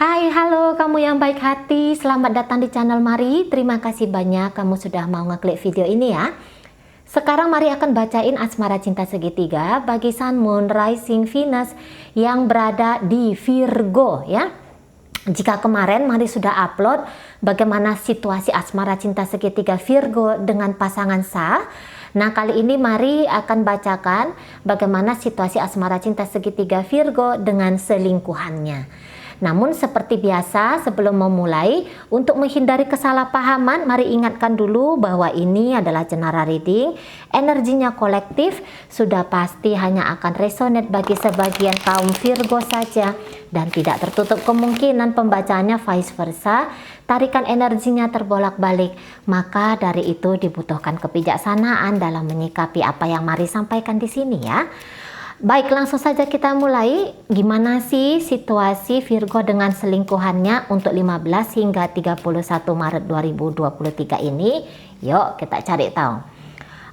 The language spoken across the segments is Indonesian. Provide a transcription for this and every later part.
Hai, halo kamu yang baik hati. Selamat datang di channel Mari. Terima kasih banyak kamu sudah mau ngeklik video ini ya. Sekarang Mari akan bacain asmara cinta segitiga bagi Sun, Moon, Rising, Venus yang berada di Virgo ya. Jika kemarin Mari sudah upload bagaimana situasi asmara cinta segitiga Virgo dengan pasangan Sa. Nah, kali ini Mari akan bacakan bagaimana situasi asmara cinta segitiga Virgo dengan selingkuhannya. Namun seperti biasa sebelum memulai, untuk menghindari kesalahpahaman, mari ingatkan dulu bahwa ini adalah Cendana Reading. Energinya kolektif, sudah pasti hanya akan resonate bagi sebagian kaum Virgo saja. Dan tidak tertutup kemungkinan pembacaannya vice versa, tarikan energinya terbolak-balik. Maka dari itu dibutuhkan kebijaksanaan dalam menyikapi apa yang Mari sampaikan di sini ya. Baik, langsung saja kita mulai. Gimana sih situasi Virgo dengan selingkuhannya untuk 15 hingga 31 Maret 2023 ini? Yuk kita cari tahu.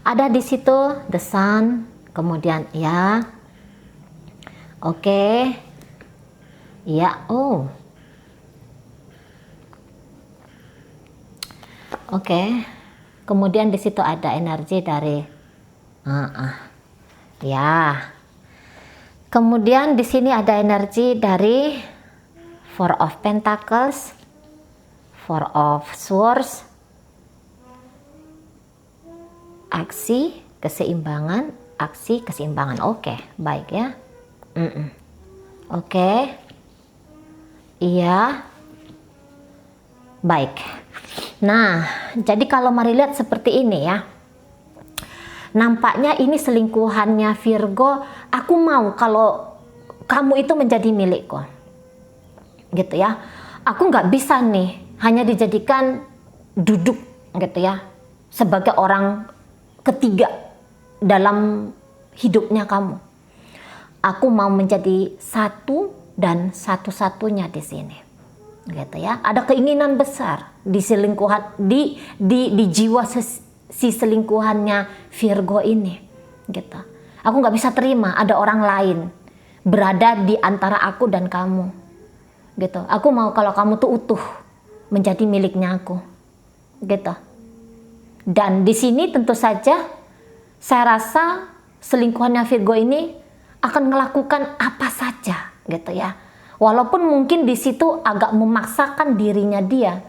Ada di situ The Sun, kemudian ya. Oke. Ya, oh. Oke. Kemudian di situ ada energi dari ya. Kemudian di sini ada energi dari Four of Pentacles, Four of Swords, aksi, keseimbangan, aksi, keseimbangan. Oke, baik ya. Oke. Iya. Baik. Nah, jadi kalau Mari lihat seperti ini ya. Nampaknya ini selingkuhannya Virgo. Aku mau kalau kamu itu menjadi milikku, gitu ya. Aku nggak bisa nih hanya dijadikan duduk, gitu ya, sebagai orang ketiga dalam hidupnya kamu. Aku mau menjadi satu dan satu-satunya di sini, gitu ya. Ada keinginan besar di selingkuhan, di jiwa si selingkuhannya Virgo ini, gitu. Aku nggak bisa terima ada orang lain berada di antara aku dan kamu, gitu. Aku mau kalau kamu tuh utuh menjadi miliknya aku, gitu. Dan di sini tentu saja saya rasa selingkuhannya Virgo ini akan melakukan apa saja, gitu ya. Walaupun mungkin di situ agak memaksakan dirinya dia,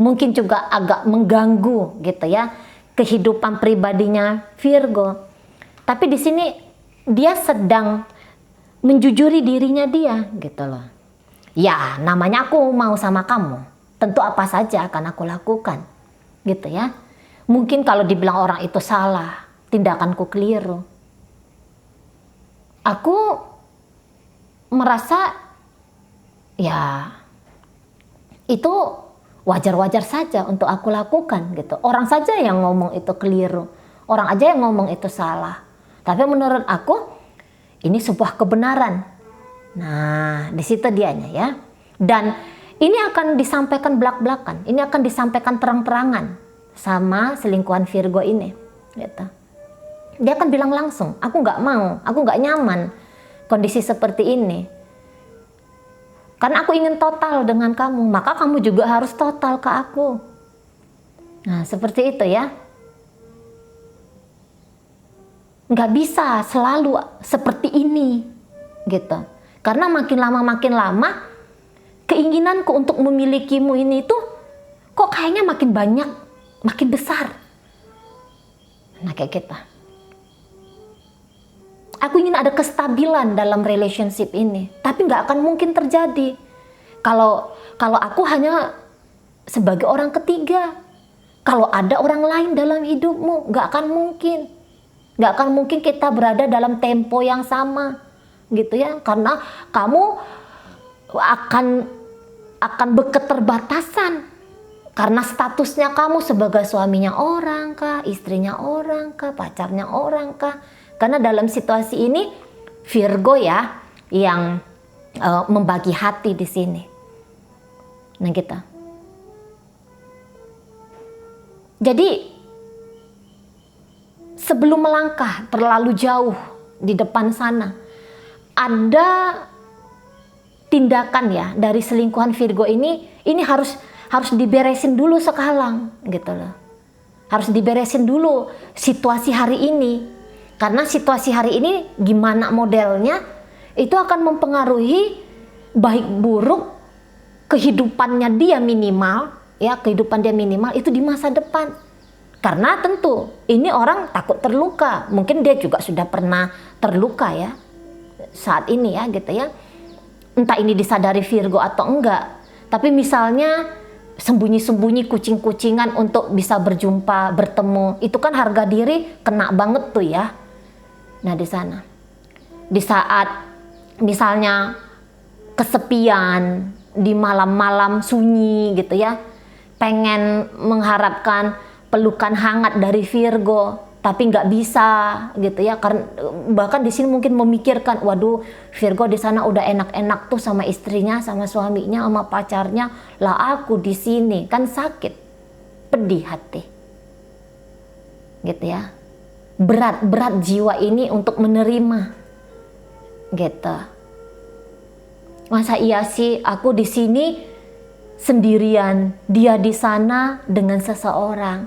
mungkin juga agak mengganggu, gitu ya, kehidupan pribadinya Virgo. Tapi di sini dia sedang menjujuri dirinya dia, gitu loh. Ya, namanya aku mau sama kamu, tentu apa saja akan aku lakukan, gitu ya. Mungkin kalau dibilang orang itu salah, tindakanku keliru, aku merasa ya itu wajar-wajar saja untuk aku lakukan, gitu. Orang saja yang ngomong itu keliru, orang aja yang ngomong itu salah. Tapi menurut aku ini sebuah kebenaran. Nah, di situ dianya ya. Dan ini akan disampaikan belak-belakan, ini akan disampaikan terang-terangan sama selingkuhan Virgo ini, gitu. Dia akan bilang langsung, aku nggak mau, aku nggak nyaman kondisi seperti ini. Karena aku ingin total dengan kamu, maka kamu juga harus total ke aku. Nah, seperti itu ya. Nggak bisa selalu seperti ini, gitu. Karena makin lama keinginanku untuk memilikimu ini tuh kok kayaknya makin banyak, makin besar. Nah, kayak gitu. Aku ingin ada kestabilan dalam relationship ini, tapi nggak akan mungkin terjadi kalau aku hanya sebagai orang ketiga. Kalau ada orang lain dalam hidupmu, nggak akan mungkin. Nggak akan mungkin kita berada dalam tempo yang sama, gitu ya. Karena kamu akan berketerbatasan karena statusnya kamu sebagai suaminya orang kah, istrinya orang kah, pacarnya orang kah. Karena dalam situasi ini Virgo ya yang membagi hati di sini. Nah, gitu. Jadi sebelum melangkah terlalu jauh di depan sana, ada tindakan ya dari selingkuhan Virgo ini harus diberesin dulu sekarang gitu loh. Harus diberesin dulu situasi hari ini. Karena situasi hari ini gimana modelnya itu akan mempengaruhi baik buruk kehidupannya dia minimal ya, kehidupan dia minimal itu di masa depan. Karena tentu ini orang takut terluka. Mungkin dia juga sudah pernah terluka ya saat ini ya gitu ya. Entah ini disadari Virgo atau enggak, tapi misalnya sembunyi-sembunyi kucing-kucingan untuk bisa berjumpa, bertemu, itu kan harga diri kena banget tuh ya. Nah di sana, di saat misalnya kesepian, di malam-malam sunyi gitu ya, pengen mengharapkan pelukan hangat dari Virgo, tapi nggak bisa gitu ya, karena bahkan di sini mungkin memikirkan, waduh Virgo di sana udah enak-enak tuh sama istrinya, sama suaminya, sama pacarnya, lah aku di sini kan sakit, pedih hati, gitu ya, berat jiwa ini untuk menerima, gitu. Masa iya sih aku di sini sendirian, dia di sana dengan seseorang,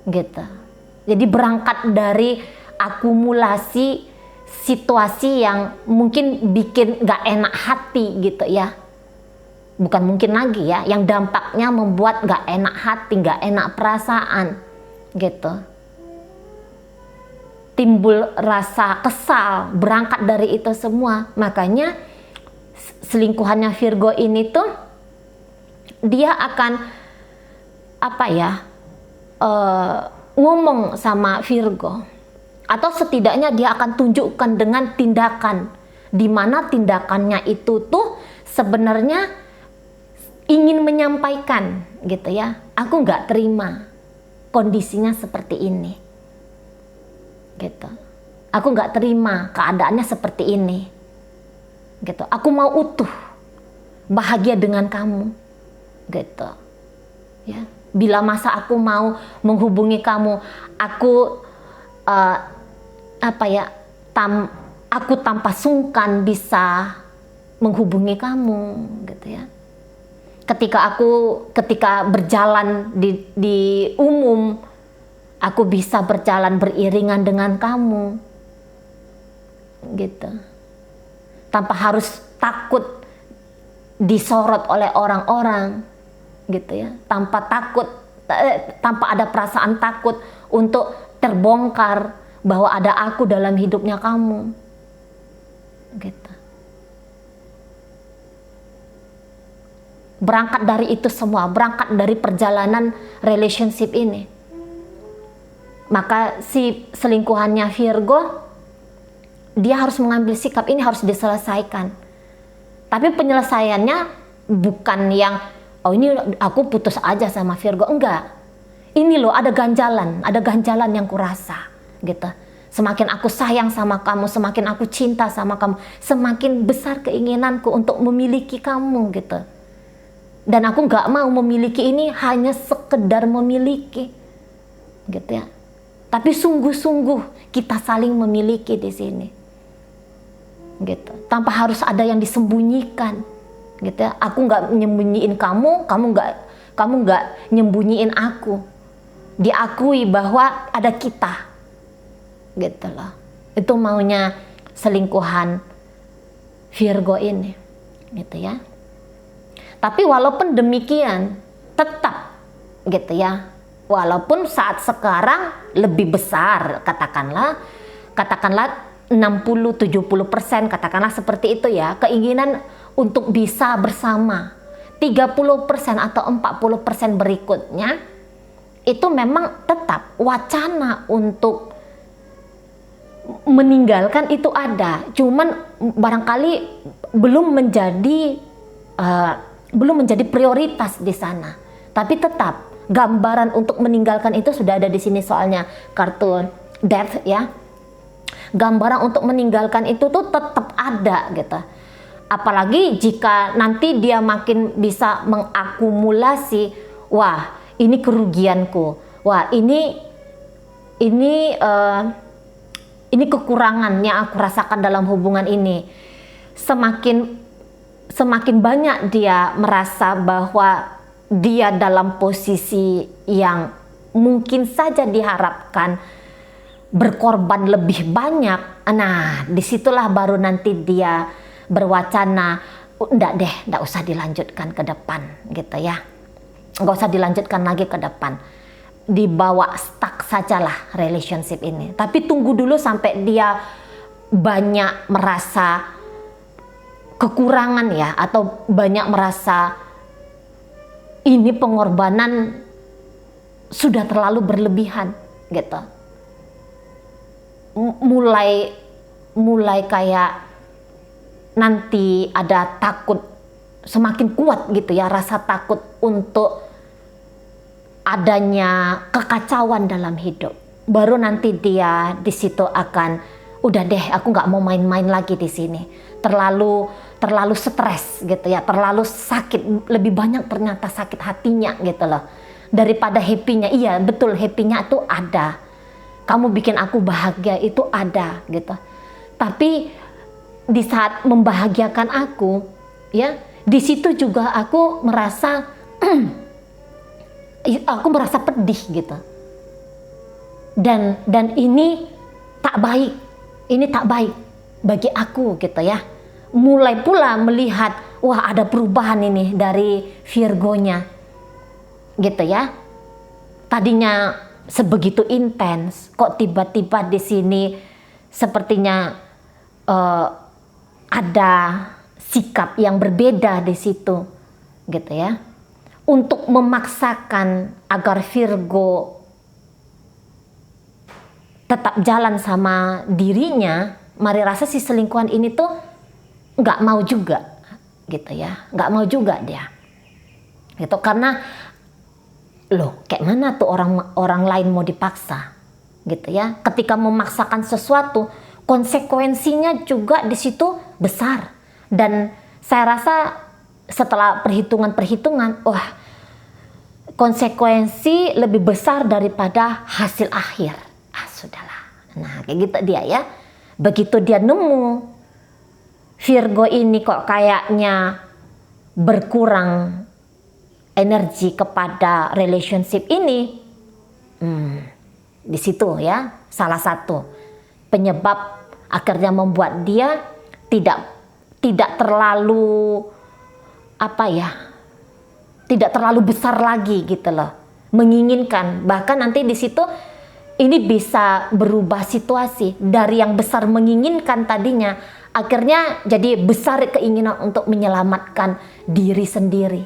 gitu. Jadi berangkat dari akumulasi situasi yang mungkin bikin gak enak hati gitu ya. Bukan mungkin lagi ya, yang dampaknya membuat gak enak hati, gak enak perasaan gitu. Timbul rasa kesal, berangkat dari itu semua. Makanya selingkuhannya Virgo ini tuh dia akan apa ya, ngomong sama Virgo, atau setidaknya dia akan tunjukkan dengan tindakan, di mana tindakannya itu tuh sebenarnya ingin menyampaikan gitu ya, aku nggak terima kondisinya seperti ini gitu, aku nggak terima keadaannya seperti ini gitu, aku mau utuh bahagia dengan kamu gitu ya. Bila masa aku mau menghubungi kamu, aku aku tanpa sungkan bisa menghubungi kamu, gitu ya. Ketika berjalan di umum, aku bisa berjalan beriringan dengan kamu, gitu. Tanpa harus takut disorot oleh orang-orang. Gitu ya, tanpa ada perasaan takut untuk terbongkar bahwa ada aku dalam hidupnya kamu, gitu. Berangkat dari itu semua, berangkat dari perjalanan relationship ini, maka si selingkuhannya Virgo dia harus mengambil sikap ini harus diselesaikan. Tapi penyelesaiannya bukan yang oh ini aku putus aja sama Virgo, enggak. Ini loh ada ganjalan yang kurasa gitu. Semakin aku sayang sama kamu, semakin aku cinta sama kamu, semakin besar keinginanku untuk memiliki kamu gitu. Dan aku nggak mau memiliki ini hanya sekedar memiliki gitu ya. Tapi sungguh-sungguh kita saling memiliki di sini. Gitu. Tanpa harus ada yang disembunyikan. Gitu ya, aku nggak nyembunyiin kamu nggak nyembunyiin aku, diakui bahwa ada kita, gitu loh. Itu maunya selingkuhan Virgo ini, gitu ya. Tapi walaupun demikian, tetap, gitu ya, walaupun saat sekarang lebih besar, katakanlah 60-70%, katakanlah seperti itu ya, keinginan untuk bisa bersama. 30% atau 40% berikutnya itu memang tetap wacana untuk meninggalkan itu ada, cuman barangkali belum menjadi prioritas di sana. Tapi tetap gambaran untuk meninggalkan itu sudah ada di sini, soalnya kartu death ya. Gambaran untuk meninggalkan itu tuh tetap ada gitu. Apalagi jika nanti dia makin bisa mengakumulasi, wah ini kerugianku, wah ini kekurangan yang aku rasakan dalam hubungan ini. semakin banyak dia merasa bahwa dia dalam posisi yang mungkin saja diharapkan berkorban lebih banyak. Nah, disitulah baru nanti dia berwacana, enggak usah dilanjutkan ke depan gitu ya. Enggak usah dilanjutkan lagi ke depan. Dibawa stuck sajalah relationship ini. Tapi tunggu dulu sampai dia banyak merasa kekurangan ya, atau banyak merasa ini pengorbanan sudah terlalu berlebihan gitu. Mulai kayak nanti ada takut, semakin kuat gitu ya rasa takut untuk adanya kekacauan dalam hidup. Baru nanti dia di situ akan, udah deh aku nggak mau main-main lagi di sini. Terlalu stres gitu ya, terlalu sakit, lebih banyak ternyata sakit hatinya gitu loh. Daripada happy-nya. Iya betul, happy-nya itu ada. Kamu bikin aku bahagia itu ada gitu. Tapi di saat membahagiakan aku, ya, di situ juga aku merasa pedih gitu. Dan ini tak baik. Ini tak baik bagi aku gitu ya. Mulai pula melihat, wah ada perubahan ini dari Virgonya gitu ya. Tadinya sebegitu intens, kok tiba-tiba di sini sepertinya ada sikap yang berbeda di situ gitu ya. Untuk memaksakan agar Virgo tetap jalan sama dirinya, Mari rasa si selingkuhan ini tuh nggak mau juga gitu ya, nggak mau juga dia gitu. Karena loh, kayak mana tuh orang lain mau dipaksa gitu ya. Ketika memaksakan sesuatu, konsekuensinya juga di situ besar. Dan saya rasa setelah perhitungan, wah, konsekuensi lebih besar daripada hasil akhir. Sudahlah. Nah, kayak gitu dia ya. Begitu dia nemu Virgo ini kok kayaknya berkurang energi kepada relationship ini, di situ ya salah satu penyebab akhirnya membuat dia tidak terlalu tidak terlalu besar lagi gitu loh, menginginkan. Bahkan nanti di situ ini bisa berubah situasi dari yang besar menginginkan tadinya, akhirnya jadi besar keinginan untuk menyelamatkan diri sendiri.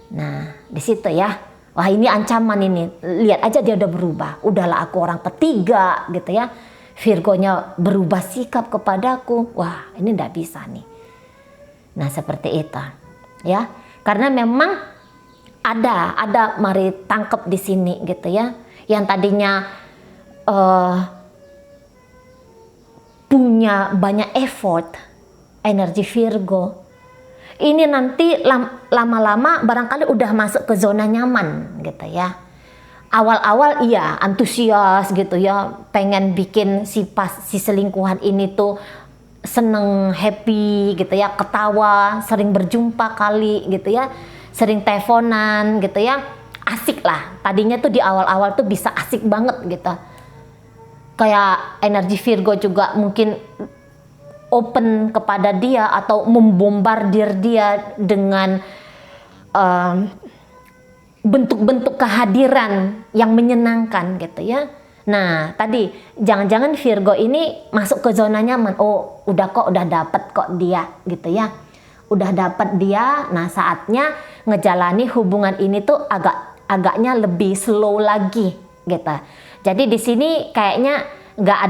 Nah, di situ ya. Wah, ini ancaman ini. Lihat aja dia udah berubah. Udahlah aku orang ketiga gitu ya. Virgonya berubah sikap kepadaku. Wah, ini enggak bisa nih. Nah, seperti itu. Ya. Karena memang ada mari tangkap di sini gitu ya. Yang tadinya punya banyak effort, energi Virgo, ini nanti lama-lama barangkali udah masuk ke zona nyaman gitu ya. Awal-awal iya antusias gitu ya, pengen bikin si selingkuhan ini tuh seneng, happy gitu ya, ketawa, sering berjumpa kali gitu ya, sering teleponan gitu ya, asik lah. Tadinya tuh di awal-awal tuh bisa asik banget gitu. Kayak energi Virgo juga mungkin open kepada dia atau membombardir dia dengan bentuk-bentuk kehadiran yang menyenangkan gitu ya. Nah, tadi jangan-jangan Virgo ini masuk ke zona nyaman. Oh, udah dapet kok dia gitu ya. Udah dapet dia. Nah, saatnya ngejalani hubungan ini tuh agaknya lebih slow lagi gitu. Jadi di sini kayaknya nggak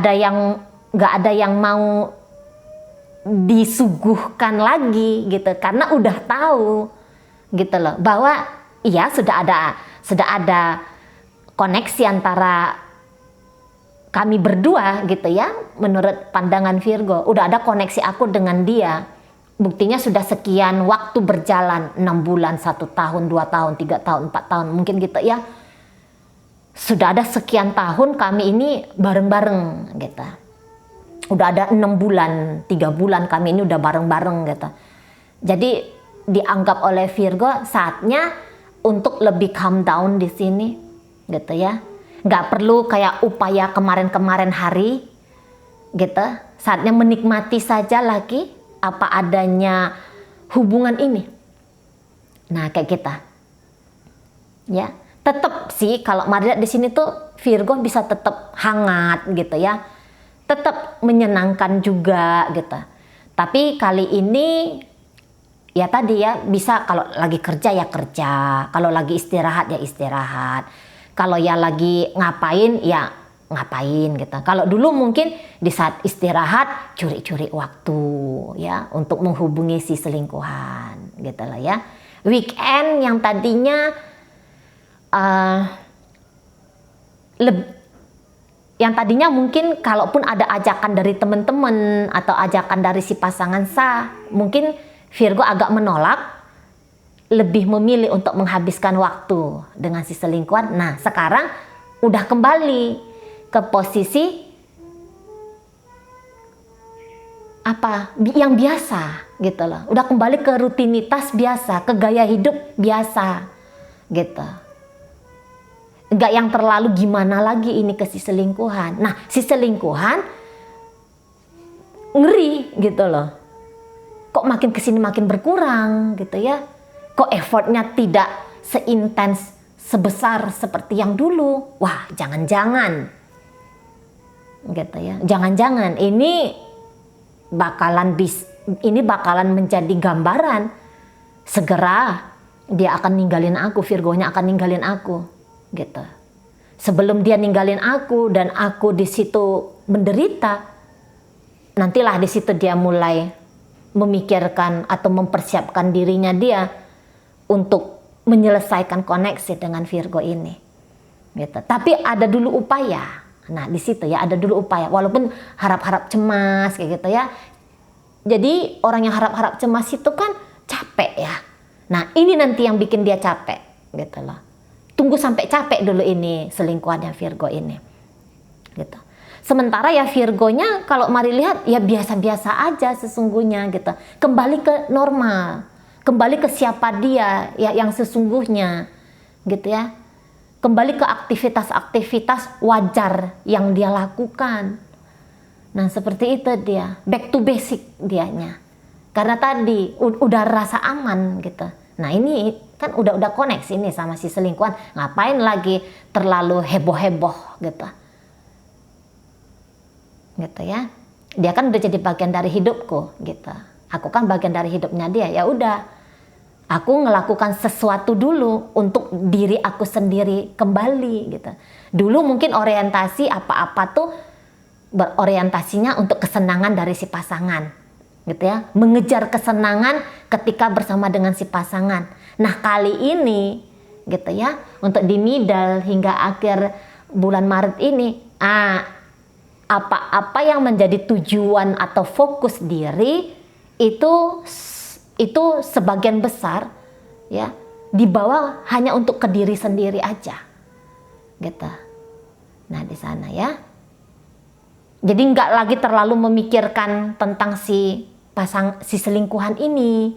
ada yang mau disuguhkan lagi gitu, karena udah tahu gitu loh bahwa iya sudah ada koneksi antara kami berdua gitu ya. Menurut pandangan Virgo udah ada koneksi aku dengan dia. Buktinya sudah sekian waktu berjalan, 6 bulan, 1 tahun, 2 tahun, 3 tahun, 4 tahun mungkin gitu ya. Sudah ada sekian tahun kami ini bareng-bareng gitu. udah ada 6 bulan, 3 bulan kami ini udah bareng-bareng gitu. Jadi dianggap oleh Virgo saatnya untuk lebih calm down di sini gitu ya. Nggak perlu kayak upaya kemarin-kemarin hari gitu. Saatnya menikmati saja lagi apa adanya hubungan ini. Nah, kayak kita. Ya, tetap sih kalau Maria di sini tuh Virgo bisa tetap hangat gitu ya. Tetap menyenangkan juga gitu. Tapi kali ini ya tadi ya bisa kalau lagi kerja ya kerja, kalau lagi istirahat ya istirahat. Kalau ya lagi ngapain ya ngapain gitu. Kalau dulu mungkin di saat istirahat curi-curi waktu ya untuk menghubungi si selingkuhan gitu lah ya. Weekend yang tadinya yang tadinya mungkin kalaupun ada ajakan dari teman-teman atau ajakan dari si pasangan sah, mungkin Virgo agak menolak, lebih memilih untuk menghabiskan waktu dengan si selingkuhan. Nah, sekarang udah kembali ke posisi apa yang biasa gitu loh. Udah kembali ke rutinitas biasa, ke gaya hidup biasa gitu. Enggak yang terlalu gimana lagi ini ke si selingkuhan. Nah, si selingkuhan ngeri gitu loh. Kok makin kesini makin berkurang gitu ya. Kok effortnya tidak seintens sebesar seperti yang dulu. Wah, jangan-jangan gitu ya. Jangan-jangan ini bakalan menjadi gambaran segera dia akan ninggalin aku, Virgonya akan ninggalin aku gitu. Sebelum dia ninggalin aku dan aku di situ menderita, nantilah di situ dia mulai memikirkan atau mempersiapkan dirinya dia untuk menyelesaikan koneksi dengan Virgo ini gitu. Tapi ada dulu upaya. Nah, di situ ya ada dulu upaya walaupun harap-harap cemas kayak gitu ya. Jadi orang yang harap-harap cemas itu kan capek ya. Nah, ini nanti yang bikin dia capek gitu loh. Tunggu sampai capek dulu ini selingkuhannya Virgo ini gitu. Sementara ya Virgonya kalau mari lihat ya biasa-biasa aja sesungguhnya gitu. Kembali ke normal, kembali ke siapa dia ya yang sesungguhnya gitu ya. Kembali ke aktivitas-aktivitas wajar yang dia lakukan. Nah, seperti itu dia, back to basic dianya. Karena tadi udah rasa aman gitu. Nah, ini kan udah koneksi nih sama si selingkuhan. Ngapain lagi terlalu heboh-heboh gitu. Gitu ya. Dia kan udah jadi bagian dari hidupku gitu. Aku kan bagian dari hidupnya dia. Ya udah. Aku ngelakukan sesuatu dulu untuk diri aku sendiri kembali gitu. Dulu mungkin orientasi apa-apa tuh berorientasinya untuk kesenangan dari si pasangan. Gitu ya, mengejar kesenangan ketika bersama dengan si pasangan. Nah, kali ini gitu ya, untuk di middle hingga akhir bulan Maret ini, apa-apa yang menjadi tujuan atau fokus diri itu sebagian besar ya dibawa hanya untuk ke diri sendiri aja. Gitu. Nah, di sana ya. Jadi nggak lagi terlalu memikirkan tentang si selingkuhan ini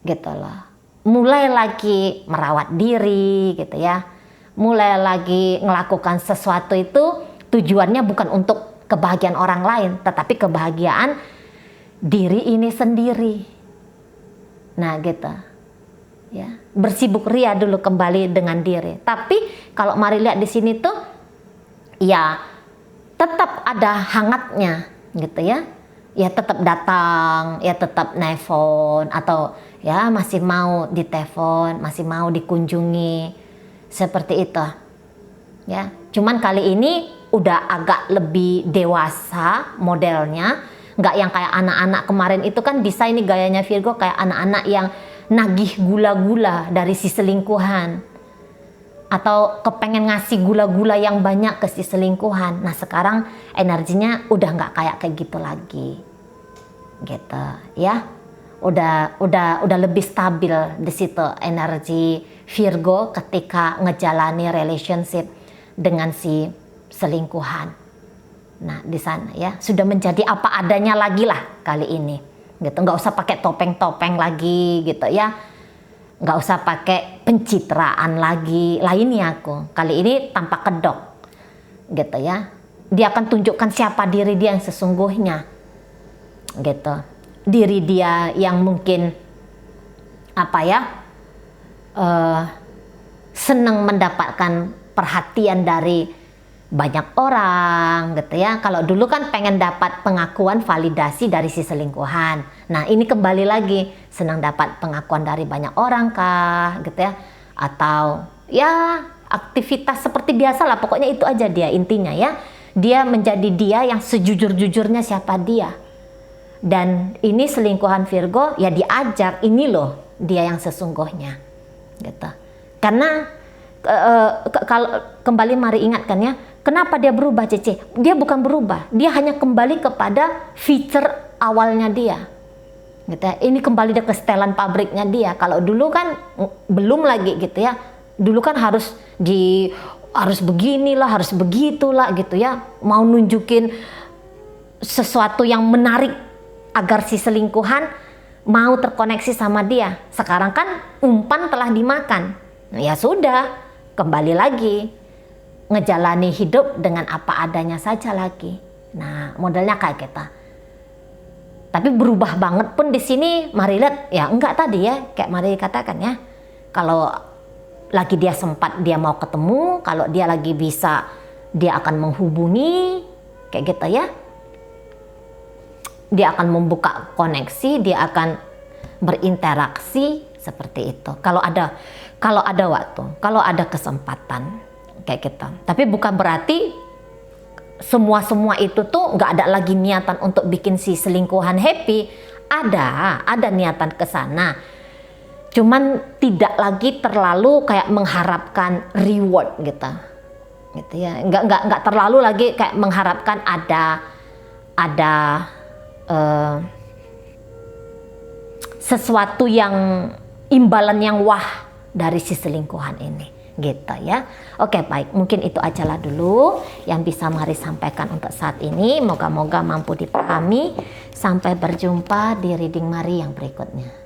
gitu loh. Mulai lagi merawat diri gitu ya. Mulai lagi melakukan sesuatu itu tujuannya bukan untuk kebahagiaan orang lain, tetapi kebahagiaan diri ini sendiri. Nah, gitu. Ya, bersibuk ria dulu kembali dengan diri. Tapi kalau mari lihat di sini tuh ya tetap ada hangatnya gitu ya. Ya tetap datang, ya tetap nelfon atau ya masih mau ditelepon, masih mau dikunjungi seperti itu. Ya, cuman kali ini udah agak lebih dewasa modelnya, nggak yang kayak anak-anak kemarin itu kan bisa ini gayanya Virgo kayak anak-anak yang nagih gula-gula dari si selingkuhan. Atau kepengen ngasih gula-gula yang banyak ke si selingkuhan. Nah, sekarang energinya udah nggak kayak gitu lagi, gitu ya. Udah lebih stabil di situ energi Virgo ketika ngejalani relationship dengan si selingkuhan, Nah, di sana ya sudah menjadi apa adanya lagi lah kali ini. Gitu, nggak usah pakai topeng-topeng lagi gitu ya. Nggak usah pakai pencitraan lagi. Lainnya aku kali ini tanpa kedok. Gitu ya. Dia akan tunjukkan siapa diri dia yang sesungguhnya. Gitu. Diri dia yang mungkin apa ya? Senang mendapatkan perhatian dari banyak orang gitu ya. Kalau dulu kan pengen dapat pengakuan validasi dari si selingkuhan. Nah, ini kembali lagi senang dapat pengakuan dari banyak orang kah gitu ya. Atau ya aktivitas seperti biasa lah, pokoknya itu aja dia intinya ya. Dia menjadi dia yang sejujur-jujurnya siapa dia. Dan ini selingkuhan Virgo ya diajar, ini loh dia yang sesungguhnya gitu. Karena kalau kembali mari ingatkan ya, kenapa dia berubah Cece? Dia bukan berubah, dia hanya kembali kepada feature awalnya dia. Gitu ya. Ini kembali ke setelan pabriknya dia. Kalau dulu kan belum lagi gitu ya. Dulu kan harus beginilah, harus begitulah gitu ya. Mau nunjukin sesuatu yang menarik agar si selingkuhan mau terkoneksi sama dia. Sekarang kan umpan telah dimakan. Ya sudah, kembali lagi ngejalani hidup dengan apa adanya saja lagi. Nah, modelnya kayak kita. Tapi berubah banget pun di sini, mari lihat ya enggak tadi ya, kayak mari katakan ya. Kalau lagi dia sempat dia mau ketemu, kalau dia lagi bisa dia akan menghubungi kayak gitu ya. Dia akan membuka koneksi, dia akan berinteraksi seperti itu. Kalau ada waktu, kalau ada kesempatan kayak gitu. Tapi bukan berarti semua itu tuh nggak ada lagi niatan untuk bikin si selingkuhan happy. Ada niatan ke sana. Cuman tidak lagi terlalu kayak mengharapkan reward gitu. Gitu ya. Nggak terlalu lagi kayak mengharapkan ada sesuatu yang imbalan yang wah dari si selingkuhan ini gitu ya. Oke, baik, mungkin itu ajalah dulu yang bisa Mari sampaikan untuk saat ini. Moga-moga mampu dipahami. Sampai berjumpa di reading Mari yang berikutnya.